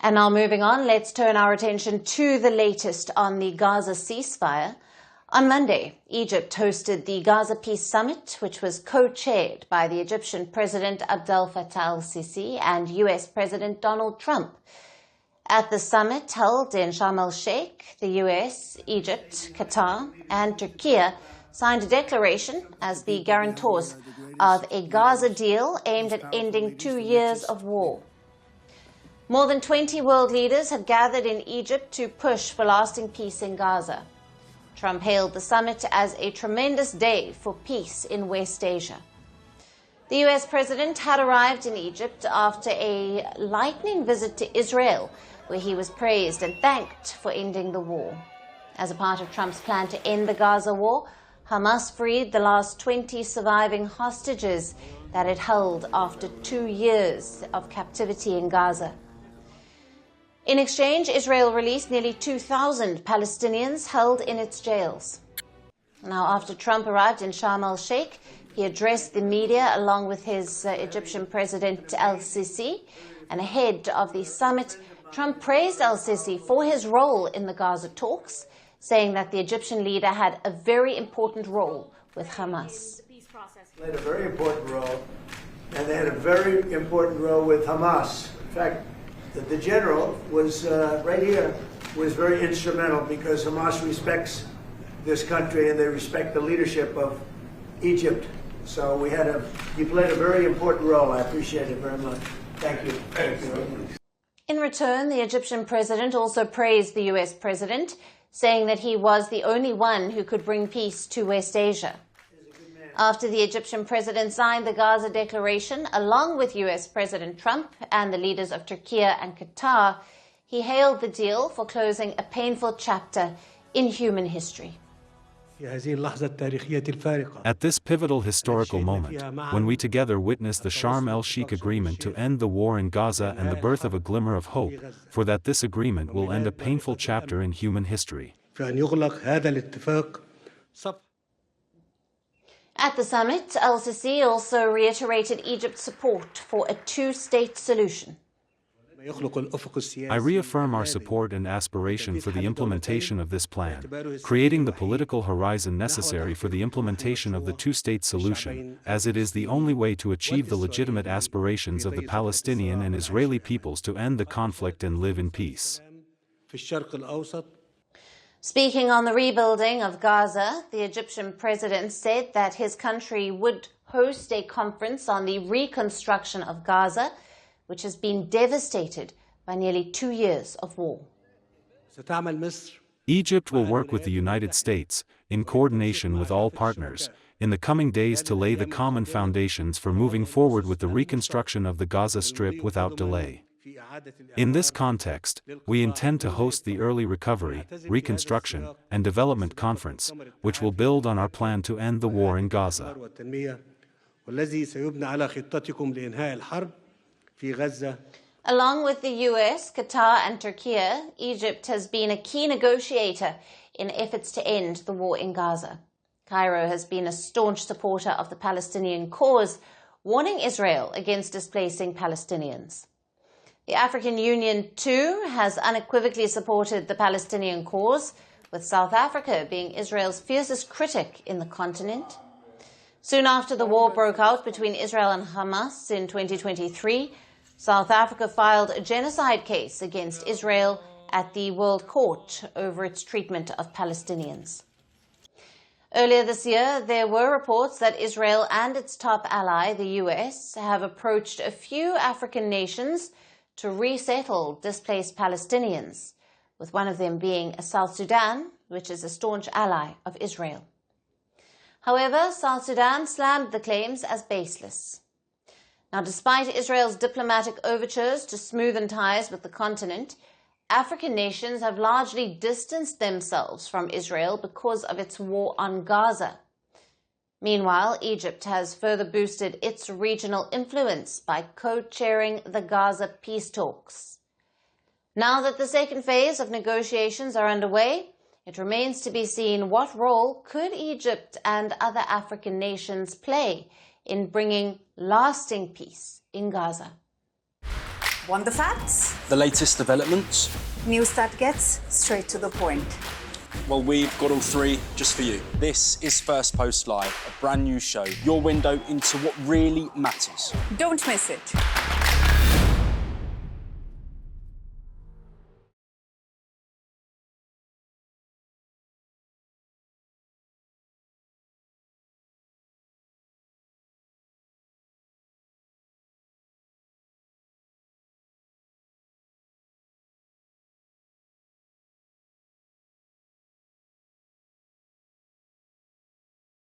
And now moving on, let's turn our attention to the latest on the Gaza ceasefire. On Monday, Egypt hosted the Gaza Peace Summit, which was co-chaired by the Egyptian President Abdel Fattah el-Sisi and US President Donald Trump. At the summit held in Sharm el-Sheikh, the US, Egypt, Qatar and Türkiye signed a declaration as the guarantors of a Gaza deal aimed at ending 2 years of war. More than 20 world leaders have gathered in Egypt to push for lasting peace in Gaza. Trump hailed the summit as a tremendous day for peace in West Asia. The US president had arrived in Egypt after a lightning visit to Israel, where he was praised and thanked for ending the war. As a part of Trump's plan to end the Gaza war, Hamas freed the last 20 surviving hostages that it held after 2 years of captivity in Gaza. In exchange, Israel released nearly 2,000 Palestinians held in its jails. Now, after Trump arrived in Sharm el-Sheikh, he addressed the media along with his Egyptian President el-Sisi. And ahead of the summit, Trump praised el-Sisi for his role in the Gaza talks, saying that the Egyptian leader had a very important role with Hamas. They played a very important role, and they had a very important role with Hamas. In fact, the general was right here, was very instrumental because Hamas respects this country and they respect the leadership of Egypt. So you played a very important role. I appreciate it very much. Thank you. Thank you. In return, the Egyptian president also praised the US president, saying that he was the only one who could bring peace to West Asia. After the Egyptian president signed the Gaza Declaration, along with US President Trump and the leaders of Türkiye and Qatar, he hailed the deal for closing a painful chapter in human history. At this pivotal historical moment, when we together witness the Sharm el-Sheikh agreement to end the war in Gaza and the birth of a glimmer of hope, for that this agreement will end a painful chapter in human history. At the summit, el-Sisi also reiterated Egypt's support for a two-state solution. I reaffirm our support and aspiration for the implementation of this plan, creating the political horizon necessary for the implementation of the two-state solution, as it is the only way to achieve the legitimate aspirations of the Palestinian and Israeli peoples to end the conflict and live in peace. Speaking on the rebuilding of Gaza, the Egyptian president said that his country would host a conference on the reconstruction of Gaza, which has been devastated by nearly 2 years of war. Egypt will work with the United States, in coordination with all partners, in the coming days to lay the common foundations for moving forward with the reconstruction of the Gaza Strip without delay. In this context, we intend to host the Early Recovery, Reconstruction, and Development Conference, which will build on our plan to end the war in Gaza. Along with the US, Qatar and Türkiye, Egypt has been a key negotiator in efforts to end the war in Gaza. Cairo has been a staunch supporter of the Palestinian cause, warning Israel against displacing Palestinians. The African Union, too, has unequivocally supported the Palestinian cause, with South Africa being Israel's fiercest critic in the continent. Soon after the war broke out between Israel and Hamas in 2023, South Africa filed a genocide case against Israel at the World Court over its treatment of Palestinians. Earlier this year, there were reports that Israel and its top ally, the US, have approached a few African nations to resettle displaced Palestinians, with one of them being South Sudan, which is a staunch ally of Israel. However, South Sudan slammed the claims as baseless. Now, despite Israel's diplomatic overtures to smoothen ties with the continent, African nations have largely distanced themselves from Israel because of its war on Gaza. Meanwhile, Egypt has further boosted its regional influence by co-chairing the Gaza peace talks. Now that the second phase of negotiations are underway, it remains to be seen what role could Egypt and other African nations play in bringing lasting peace in Gaza. Want the facts? The latest developments? News that gets straight to the point. Well, we've got all three just for you. This is Firstpost Live, a brand new show, your window into what really matters. Don't miss it.